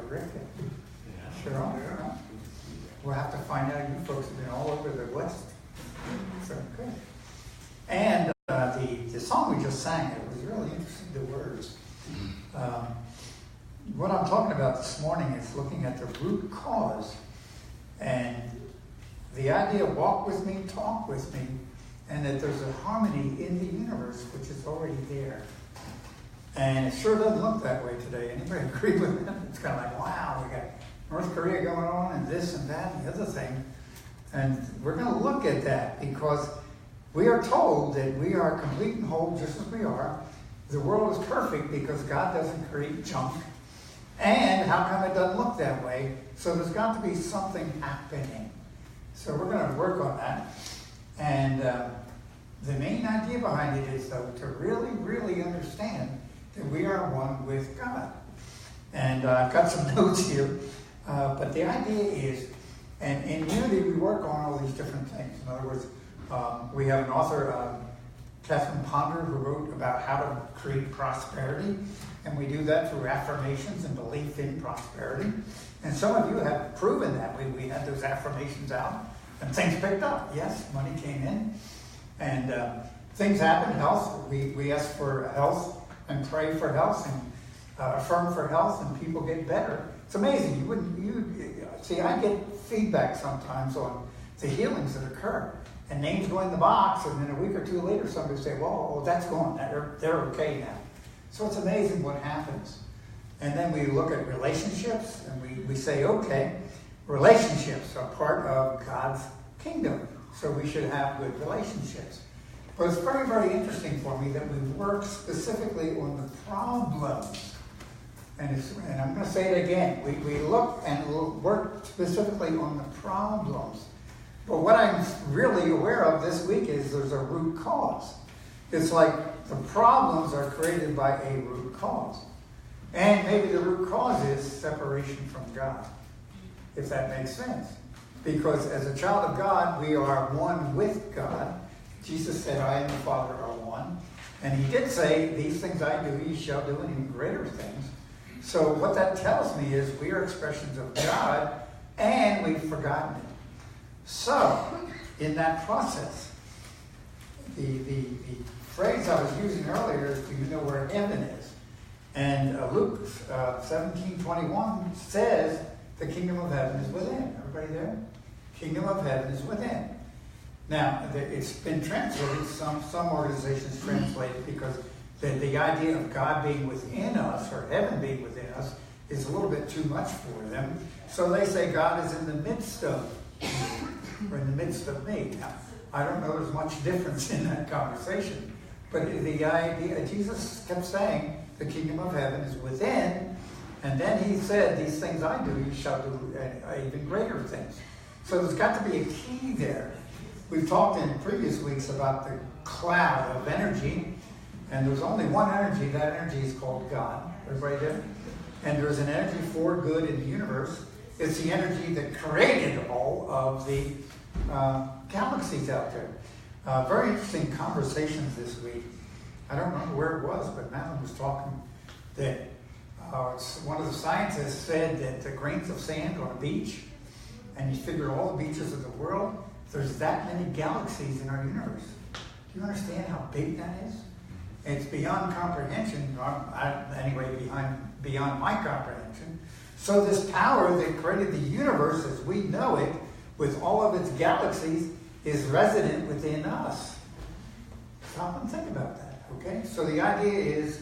terrific. Yeah. Sure are. Yeah. We'll have to find out. You folks have been all over the West. So good. And the song we just sang, it was really interesting, the words. What I'm talking about this morning is looking at the root cause. And the idea of walk with me, talk with me, and that there's a harmony in the universe which is already there. And it sure doesn't look that way today. Anybody agree with that? It's kind of like, wow, we got North Korea going on and this and that and the other thing. And we're going to look at that because we are told that we are complete and whole just as we are. The world is perfect because God doesn't create junk. And how come it doesn't look that way? So there's got to be something happening. So we're going to work on that. And the main idea behind it is, though, to really, really understand that we are one with God. And I've got some notes here. But the idea is, and in unity we work on all these different things. In other words, we have an author, Catherine Ponder, who wrote about how to create prosperity. And we do that through affirmations and belief in prosperity. And some of you have proven that. We had those affirmations out, and things picked up. Yes, money came in. And things happened, health. We ask for health and pray for health and affirm for health, and people get better. It's amazing. See, I get feedback sometimes on the healings that occur. And names go in the box, and then a week or two later, somebody will say, well, that's gone. They're okay now. So it's amazing what happens. And then we look at relationships, and we say, okay, relationships are part of God's kingdom. So we should have good relationships. But it's very, very interesting for me that we work specifically on the problems. And I'm going to say it again. We look and work specifically on the problems. But what I'm really aware of this week is there's a root cause. It's like the problems are created by a root cause. And maybe the root cause is separation from God, if that makes sense. Because as a child of God, we are one with God. Jesus said, I and the Father are one. And he did say, these things I do, ye shall do, and even greater things. So what that tells me is we are expressions of God, and we've forgotten it. So, in that process, the phrase I was using earlier is, do you know where heaven is? And Luke 17:21 says, the kingdom of heaven is within. Everybody there? Kingdom of heaven is within. Now, it's been translated, some organizations translate it because the idea of God being within us, or heaven being within us, is a little bit too much for them. So they say God is in the midst of you, or in the midst of me. Now, I don't know there's much difference in that conversation. But the idea, Jesus kept saying, the kingdom of heaven is within. And then he said, these things I do, you shall do even greater things. So there's got to be a key there. We've talked in previous weeks about the cloud of energy. And there's only one energy. That energy is called God. Everybody there? And there's an energy for good in the universe. It's the energy that created all of the galaxies out there. Very interesting conversations this week. I don't remember where it was, but Madeline was talking that one of the scientists said that the grains of sand on a beach, and you figure all the beaches of the world, there's that many galaxies in our universe. Do you understand how big that is? It's beyond comprehension, anyway, beyond my comprehension. So this power that created the universe as we know it, with all of its galaxies, is resident within us. Stop and think about that, okay? So the idea is,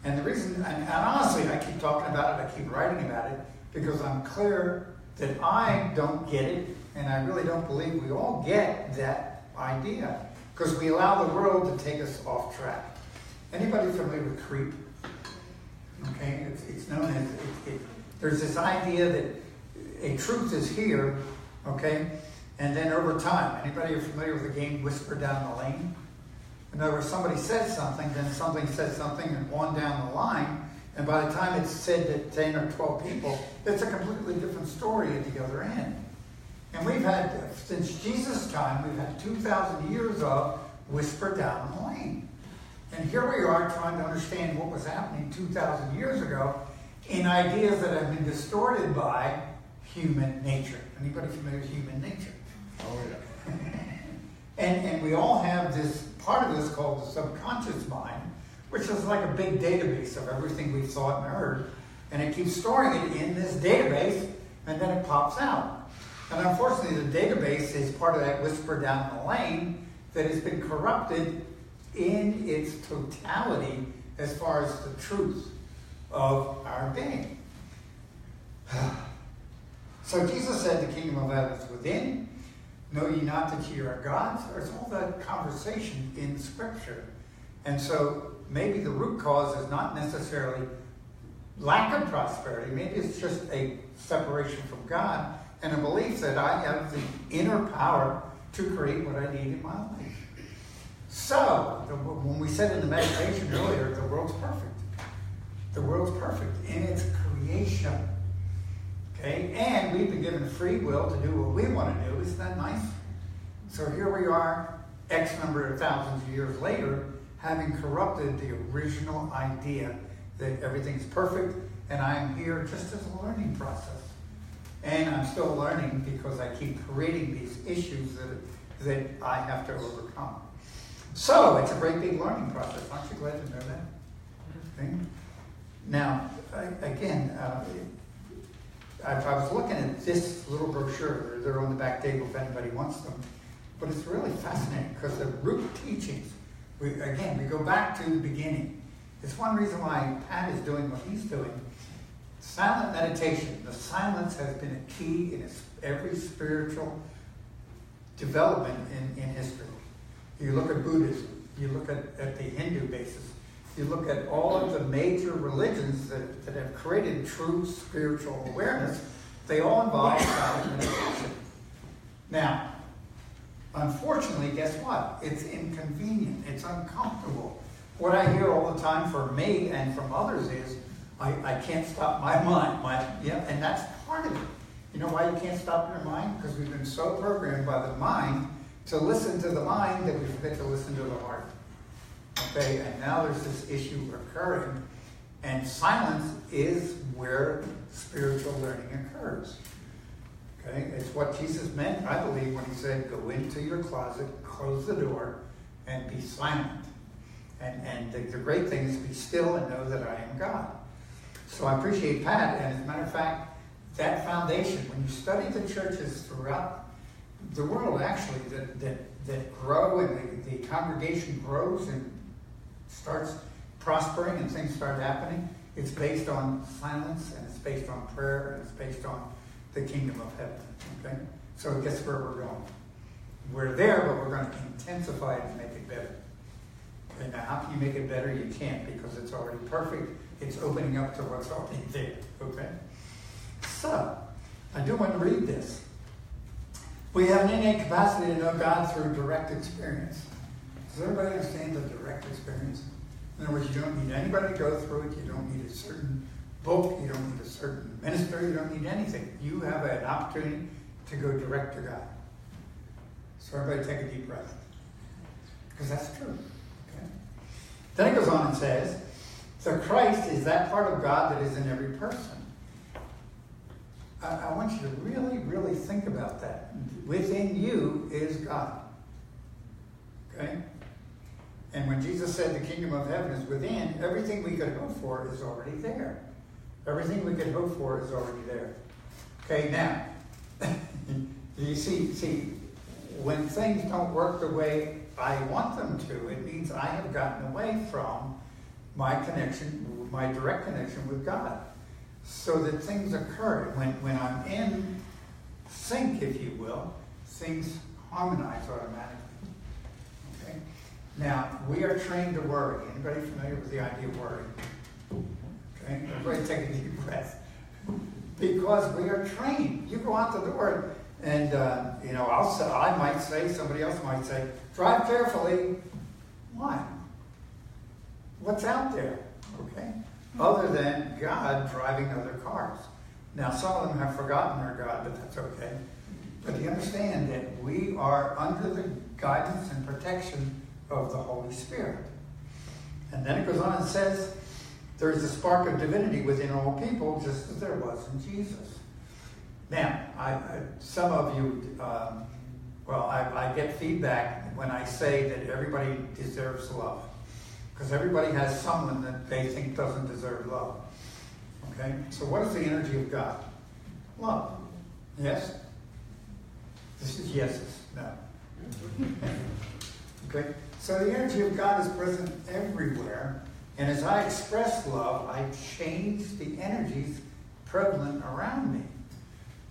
and the reason, and honestly, I keep talking about it, I keep writing about it, because I'm clear that I don't get it, and I really don't believe we all get that idea, because we allow the world to take us off track. Anybody familiar with creep? Okay, it's known as, there's this idea that a truth is here, okay, and then over time, anybody familiar with the game Whisper Down the Lane? In other words, somebody says something, then somebody says something, and on down the line, and by the time it's said to 10 or 12 people, it's a completely different story at the other end. And we've had, since Jesus' time, we've had 2,000 years of Whisper Down the Lane. And here we are trying to understand what was happening 2,000 years ago, in ideas that have been distorted by human nature. Anybody familiar with human nature? Oh, yeah. And we all have this part of this called the subconscious mind, which is like a big database of everything we've thought and heard, and it keeps storing it in this database, and then it pops out. And unfortunately, the database is part of that whisper down the lane that has been corrupted in its totality as far as the truth of our being. So Jesus said, the kingdom of heaven is within. Know ye not that ye are gods? There's all that conversation in Scripture. And so maybe the root cause is not necessarily lack of prosperity. Maybe it's just a separation from God and a belief that I have the inner power to create what I need in my life. So, when we said in the meditation earlier, the world's perfect. The world's perfect in its creation. Okay? And we've been given free will to do what we want to do. Isn't that nice? So here we are, X number of thousands of years later, having corrupted the original idea that everything's perfect, and I am here just as a learning process. And I'm still learning because I keep creating these issues that I have to overcome. So, it's a great big learning process. Aren't you glad to know that? Okay. Now, again, I was looking at this little brochure. They're on the back table if anybody wants them. But it's really fascinating because the root teachings, we go back to the beginning. It's one reason why Pat is doing what he's doing. Silent meditation. The silence has been a key in every spiritual development in history. You look at Buddhism. You look at the Hindu basis. You look at all of the major religions that have created true spiritual awareness. They all involve silent meditation. Now, unfortunately, guess what? It's inconvenient. It's uncomfortable. What I hear all the time from me and from others is, I can't stop my mind. And that's part of it. You know why you can't stop your mind? Because we've been so programmed by the mind to listen to the mind that we forget to listen to the heart. Okay, and now there's this issue occurring, and silence is where spiritual learning occurs. Okay, it's what Jesus meant, I believe, when he said, go into your closet, close the door, and be silent. And the great thing is be still and know that I am God. So I appreciate Pat, and as a matter of fact, that foundation, when you study the churches throughout the world, actually, that grow and the congregation grows and starts prospering and things start happening, it's based on silence, and it's based on prayer, and it's based on the kingdom of heaven. Okay? So guess where we're going? We're there, but we're going to intensify it and make it better. And now, how can you make it better? You can't, because it's already perfect. It's opening up to what's already there. Okay? So, I do want to read this. We have an innate capacity to know God through direct experience. Does everybody understand the direct experience? In other words, you don't need anybody to go through it. You don't need a certain book. You don't need a certain minister. You don't need anything. You have an opportunity to go direct to God. So everybody take a deep breath. Because that's true. Okay? Then it goes on and says, so Christ is that part of God that is in every person. I want you to really, really think about that. Within you is God. Okay? And when Jesus said the kingdom of heaven is within, everything we could hope for is already there. Everything we could hope for is already there. Okay, now, you see, when things don't work the way I want them to, it means I have gotten away from my connection, my direct connection with God. So that things occur. When I'm in sync, if you will, things harmonize automatically. Okay? Now, we are trained to worry. Anybody familiar with the idea of worry? Okay? Everybody take a deep breath. Because we are trained. You go out the door and, I might say, somebody else might say, drive carefully. Why? What's out there? Okay? Other than God driving other cars. Now, some of them have forgotten their God, but that's okay. But you understand that we are under the guidance and protection of the Holy Spirit. And then it goes on and says, There is a spark of divinity within all people, just as there was in Jesus. Now, some of you, I get feedback when I say that everybody deserves love. Because everybody has someone that they think doesn't deserve love. Okay? So what is the energy of God? Love. Yes? This is yeses. No. Okay? So the energy of God is present everywhere. And as I express love, I change the energies prevalent around me.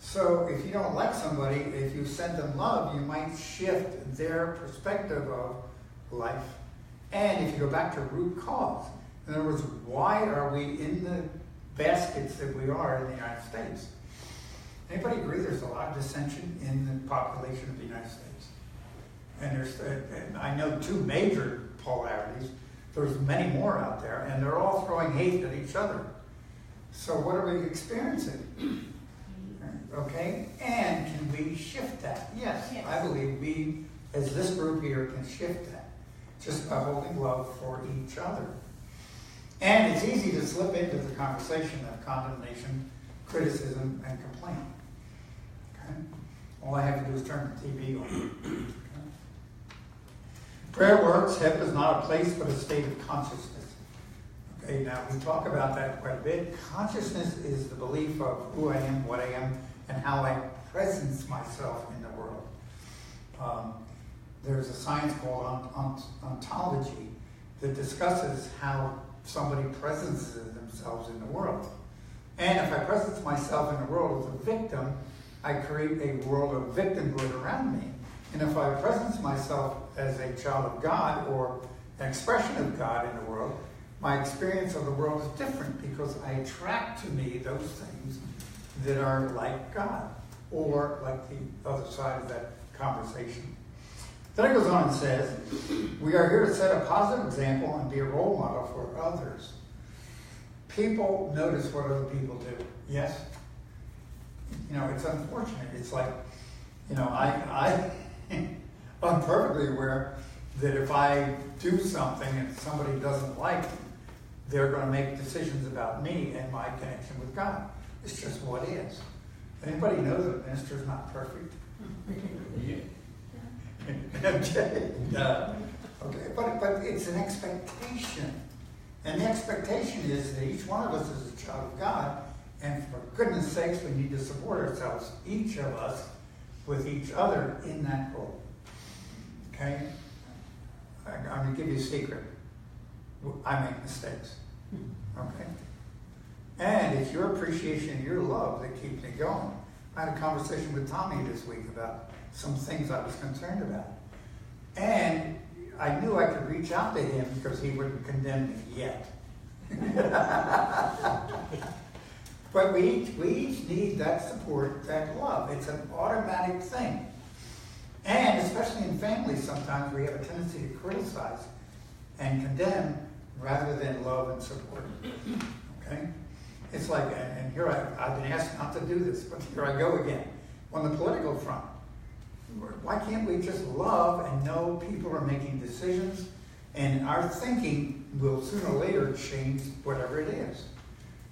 So if you don't like somebody, if you send them love, you might shift their perspective of life. And if you go back to root cause, in other words, why are we in the baskets that we are in the United States? Anybody agree there's a lot of dissension in the population of the United States? And I know two major polarities. There's many more out there, and they're all throwing hate at each other. So what are we experiencing? Okay? And can we shift that? Yes. I believe we, as this group here, can shift that just by holding love for each other. And it's easy to slip into the conversation of condemnation, criticism, and complaint. Okay? All I have to do is turn the TV on. Okay? Prayer works. Heaven is not a place, but a state of consciousness. Okay, now we talk about that quite a bit. Consciousness is the belief of who I am, what I am, and how I presence myself in the world. There's a science called ontology that discusses how somebody presences themselves in the world. And if I presence myself in the world as a victim, I create a world of victimhood around me. And if I presence myself as a child of God or an expression of God in the world, my experience of the world is different because I attract to me those things that are like God or like the other side of that conversation. Then it goes on and says, we are here to set a positive example and be a role model for others. People notice what other people do. Yes? You know, it's unfortunate. It's like, you know, I'm perfectly aware that if I do something and somebody doesn't like it, they're going to make decisions about me and my connection with God. It's just what is. Anybody know that a minister is not perfect? Yeah. Okay, but it's an expectation. And the expectation is that each one of us is a child of God, and for goodness sakes, we need to support ourselves, each of us, with each other in that role. Okay? I'm going to give you a secret. I make mistakes. Okay? And it's your appreciation and your love that keeps me going. I had a conversation with Tommy this week about some things I was concerned about. And I knew I could reach out to him because he wouldn't condemn me yet. But we each need that support, that love. It's an automatic thing. And especially in families, sometimes we have a tendency to criticize and condemn rather than love and support. Okay? It's like, and here I've been asked not to do this, but here I go again. On the political front, why can't we just love and know people are making decisions and our thinking will sooner or later change whatever it is?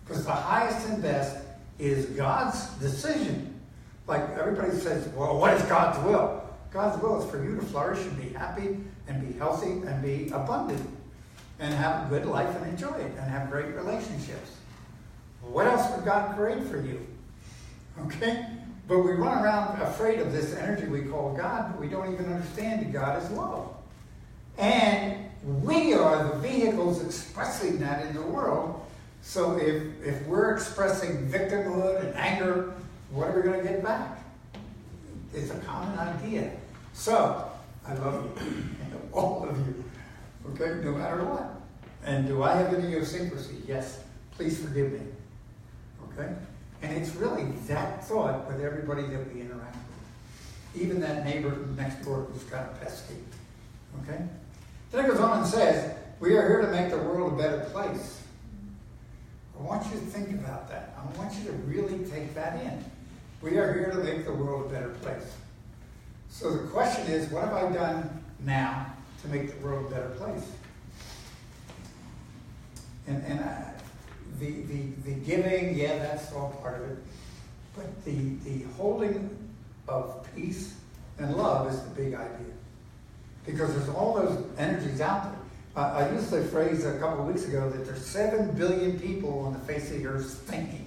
Because the highest and best is God's decision. Like everybody says, well, what is God's will? God's will is for you to flourish and be happy and be healthy and be abundant and have a good life and enjoy it and have great relationships. What else would God create for you? Okay? But we run around afraid of this energy we call God, but we don't even understand that God is love. And we are the vehicles expressing that in the world. So if we're expressing victimhood and anger, what are we going to get back? It's a common idea. So, I love you, all of you, okay, no matter what. And do I have any idiosyncrasy? Yes, please forgive me, okay? And it's really that thought with everybody that we interact with. Even that neighbor next door who's kind of pesky, okay? Then it goes on and says, we are here to make the world a better place. I want you to think about that. I want you to really take that in. We are here to make the world a better place. So the question is, what have I done now to make the world a better place? And the giving, yeah, that's all part of it. But the holding of peace and love is the big idea. Because there's all those energies out there. I used the phrase a couple of weeks ago that there's 7 billion people on the face of the earth thinking.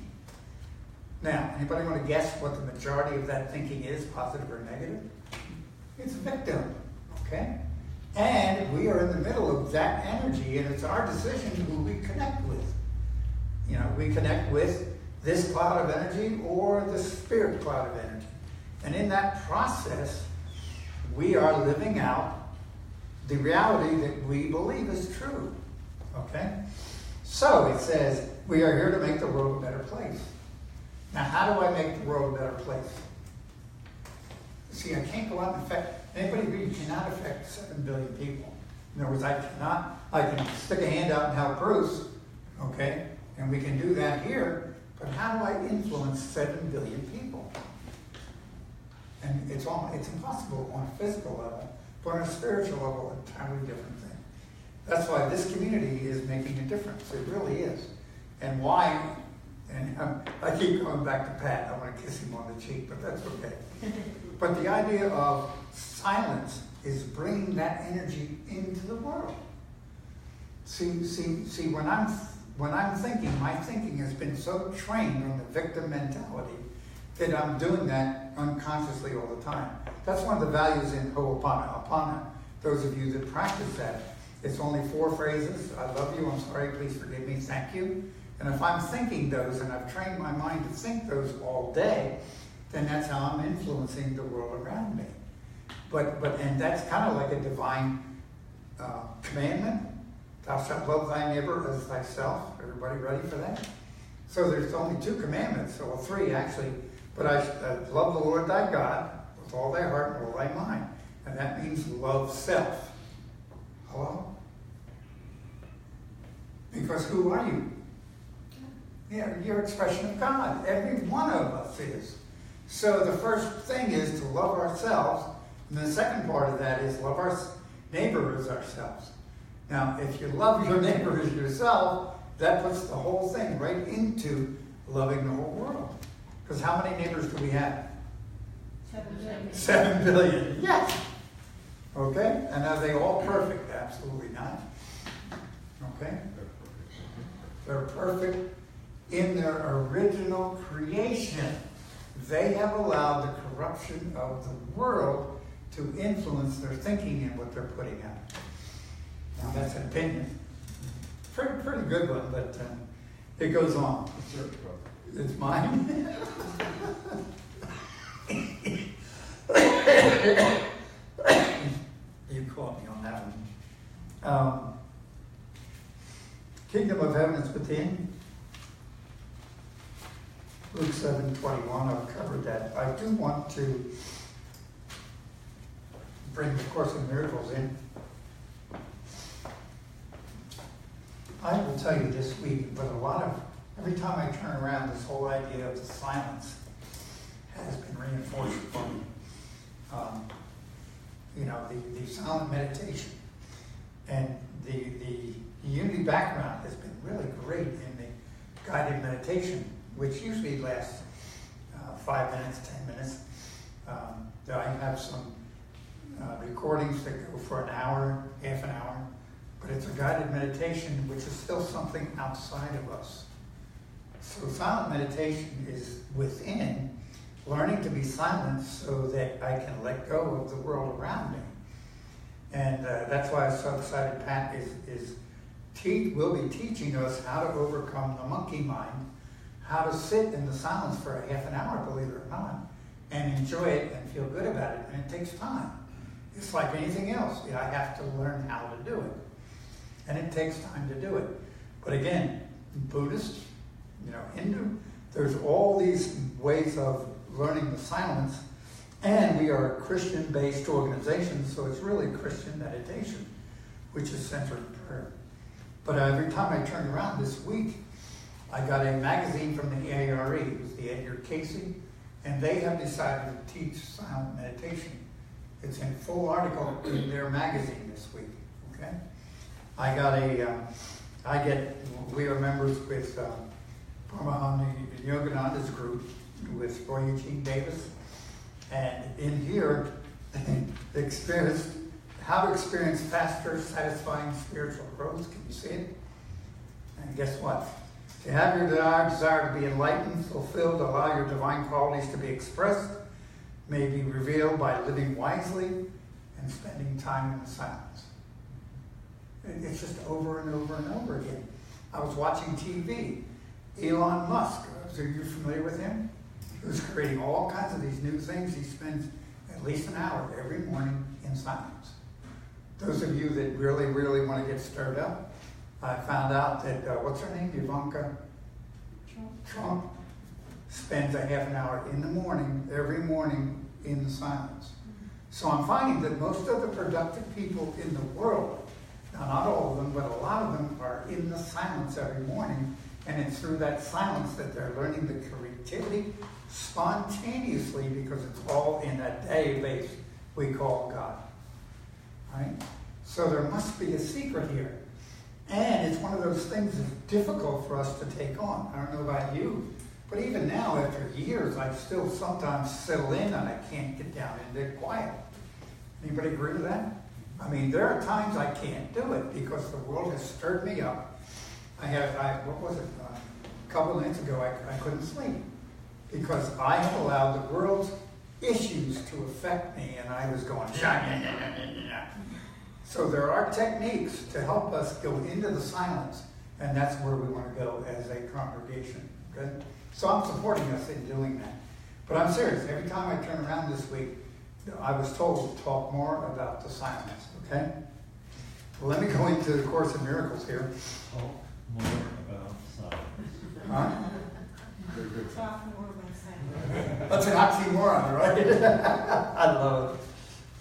Now, anybody want to guess what the majority of that thinking is, positive or negative? It's victim, okay? And we are in the middle of that energy, and it's our decision who we connect with. You know, we connect with this cloud of energy or the spirit cloud of energy. And in that process, we are living out the reality that we believe is true, okay? So it says, we are here to make the world a better place. Now, how do I make the world a better place? See, I can't go out and affect, anybody really cannot affect 7 billion people. In other words, I can stick a hand out and help Bruce, okay? And we can do that here, but how do I influence 7 billion people? And it's impossible on a physical level, but on a spiritual level, a entirely different thing. That's why this community is making a difference. It really is. And why, and I keep going back to Pat. I want to kiss him on the cheek, but that's okay. But the idea of silence is bringing that energy into the world. See, when I'm thinking, my thinking has been so trained on the victim mentality that I'm doing that unconsciously all the time. That's one of the values in Ho'oponopono. Those of you that practice that, it's only 4 phrases. I love you, I'm sorry, please forgive me, thank you. And if I'm thinking those, and I've trained my mind to think those all day, then that's how I'm influencing the world around me. And that's kind of like a divine commandment. Thou shalt love thy neighbor as thyself. Everybody ready for that? So there's only 2 commandments, or 3 actually. But I love the Lord thy God with all thy heart and all thy mind. And that means love self. Hello? Because who are you? Yeah, you're an expression of God. Every one of us is. So the first thing is to love ourselves. And the second part of that is love our neighbor as ourselves. Now, if you love your neighbor as yourself, that puts the whole thing right into loving the whole world. Because how many neighbors do we have? 7 billion. 7 billion. Yes. Okay? And are they all perfect? Absolutely not. Okay? They're perfect in their original creation. They have allowed the corruption of the world to influence their thinking and what they're putting out. Now, that's an opinion. Pretty good one, but it goes on. It's mine. You caught me on that one. Kingdom of heaven is within. Luke 7:21, I've covered that. I do want to bring the Course in Miracles in. I will tell you this week, but every time I turn around, this whole idea of the silence has been reinforced for me. The silent meditation and the unity background has been really great in the guided meditation, which usually lasts 5 minutes, 10 minutes. I have some recordings that go for an hour, half an hour, but it's a guided meditation, which is still something outside of us. So silent meditation is within, learning to be silent so that I can let go of the world around me. And that's why I'm so excited. Pat will be teaching us how to overcome the monkey mind, how to sit in the silence for a half an hour, believe it or not, and enjoy it and feel good about it. And it takes time. It's like anything else. I have to learn how to do it. And it takes time to do it. But again, Buddhist, Hindu, there's all these ways of learning the silence. And we are a Christian-based organization, so it's really Christian meditation, which is centered in prayer. But every time I turn around this week, I got a magazine from the ARE, it was the Edgar Casey, and they have decided to teach silent meditation. It's in full article in their magazine this week, okay? I got we are members with Paramahansa Yogananda's group with Roy Eugene Davis. And in here, how to experience faster, satisfying spiritual growth. Can you see it? And guess what? To have your desire to be enlightened, fulfilled, allow your divine qualities to be expressed, may be revealed by living wisely and spending time in the silence. It's just over and over and over again. I was watching TV. Elon Musk, are you familiar with him? He was creating all kinds of these new things. He spends at least an hour every morning in silence. Those of you that really, really want to get stirred up, I found out that, what's her name? Ivanka Trump spends a half an hour in the morning, every morning, in silence. So I'm finding that most of the productive people in the world, now not all of them, but a lot of them are in the silence every morning, and it's through that silence that they're learning the creativity spontaneously, because it's all in a database we call God. Right? So there must be a secret here. And it's one of those things that's difficult for us to take on. I don't know about you, but even now, after years, I still sometimes settle in and I can't get down into quiet. Anybody agree with that? I mean, there are times I can't do it because the world has stirred me up. What was it? A couple of nights ago, I couldn't sleep because I had allowed the world's issues to affect me, and I was going, So there are techniques to help us go into the silence, and that's where we want to go as a congregation. Okay? So I'm supporting us in doing that. But I'm serious. Every time I turn around this week, I was told to talk more about the silence. Okay? Well, let me go into the Course in Miracles here. Talk more about silence. Huh? Talk more about silence. That's an oxymoron, right? I love it.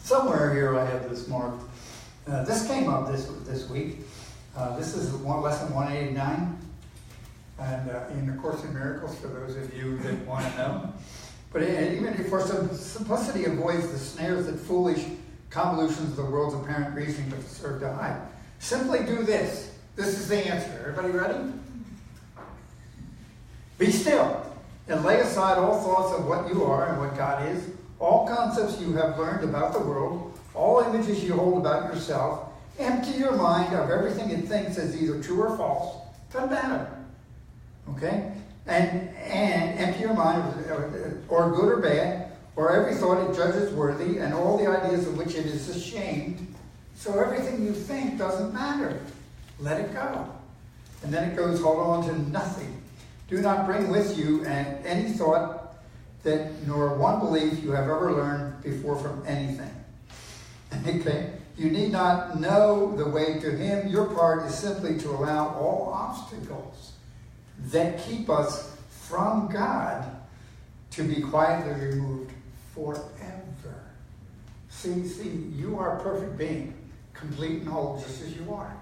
Somewhere here I have this marked. This came up this week. This is lesson 189, and in the Course in Miracles, for those of you that want to know. But even for some simplicity avoids the snares that foolish convolutions of the world's apparent reasoning but serve to hide. Simply do this. This is the answer. Everybody ready? Be still and lay aside all thoughts of what you are and what God is, all concepts you have learned about the world, all images you hold about yourself. Empty your mind of everything it thinks is either true or false. Doesn't matter. Okay? And empty your mind of or good or bad, or every thought it judges worthy, and all the ideas of which it is ashamed. So everything you think doesn't matter. Let it go. And then it goes, hold on to nothing. Do not bring with you any thought that nor one belief you have ever learned before from anything. Okay? You need not know the way to Him. Your part is simply to allow all obstacles that keep us from God to be quietly removed forever. See, you are a perfect being, complete and whole, just as you are.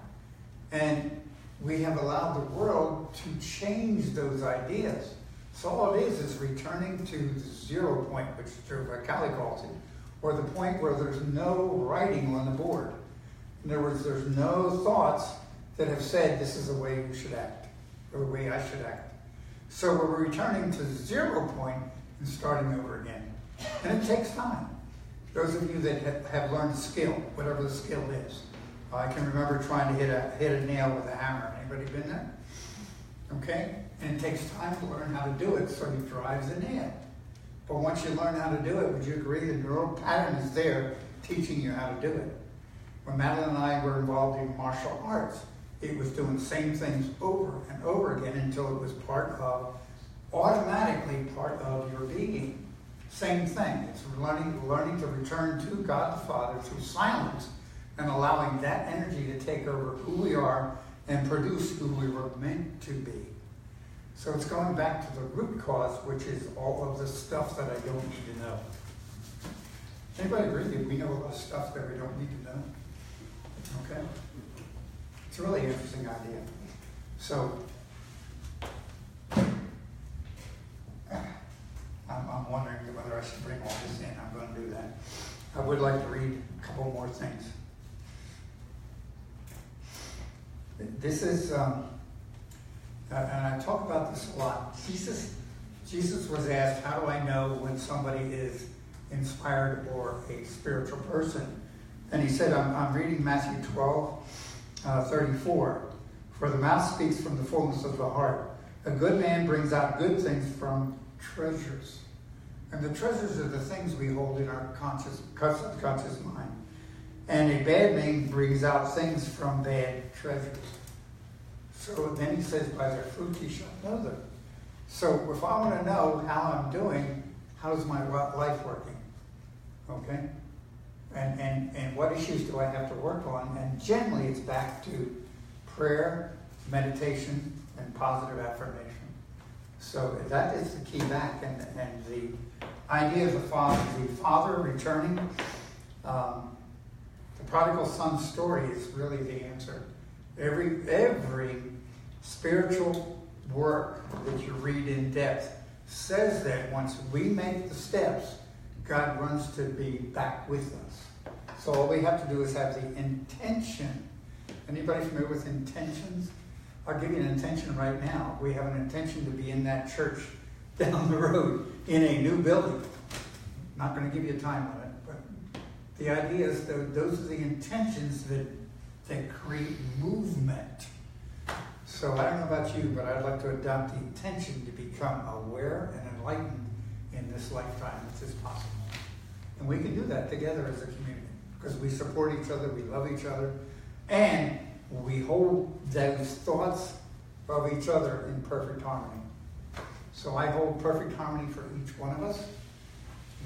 And we have allowed the world to change those ideas. So all it is returning to the 0 point, which Kali calls it, or the point where there's no writing on the board. In other words, there's no thoughts that have said this is the way you should act, or the way I should act. So we're returning to 0 point and starting over again. And it takes time. Those of you that have learned skill, whatever the skill is. I can remember trying to hit a nail with a hammer. Anybody been there? Okay? And it takes time to learn how to do it, so you drive the nail. But once you learn how to do it, would you agree the neural pattern is there teaching you how to do it? When Madeline and I were involved in martial arts, it was doing the same things over and over again until it was automatically part of your being. Same thing. It's learning to return to God the Father through silence and allowing that energy to take over who we are and produce who we were meant to be. So it's going back to the root cause, which is all of the stuff that I don't need to know. Anybody agree that we know a lot of stuff that we don't need to know? Okay? It's a really interesting idea. So, I'm wondering whether I should bring all this in. I'm going to do that. I would like to read a couple more things. this is, and I talk about this a lot. Jesus was asked, how do I know when somebody is inspired or a spiritual person? And he said, I'm reading Matthew 12:34. For the mouth speaks from the fullness of the heart. A good man brings out good things from treasures. And the treasures are the things we hold in our subconscious mind. And a bad man brings out things from bad treasures. So then he says, by their fruit ye shall know them. So if I want to know how I'm doing, how's my life working? Okay? And what issues do I have to work on? And generally it's back to prayer, meditation, and positive affirmation. So that is the key back. And the idea of the Father returning, the prodigal son story is really the answer. Every spiritual work that you read in depth says that once we make the steps, God runs to be back with us. So all we have to do is have the intention. Anybody familiar with intentions? I'll give you an intention right now. We have an intention to be in that church down the road in a new building. Not going to give you a time limit, but the idea is that those are the intentions that create movement. So I don't know about you, but I'd like to adopt the intention to become aware and enlightened in this lifetime, which is possible. And we can do that together as a community because we support each other, we love each other, and we hold those thoughts of each other in perfect harmony. So I hold perfect harmony for each one of us.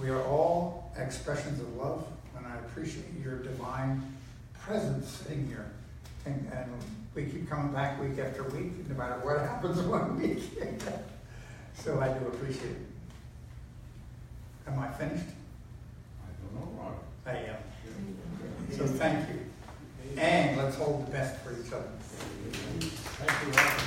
We are all expressions of love, and I appreciate your divine presence sitting here. And we keep coming back week after week, no matter what happens one week. So I do appreciate it. Am I finished? I don't know, Ron. I am. So thank you. And let's hold the best for each other. Thank you, Ron.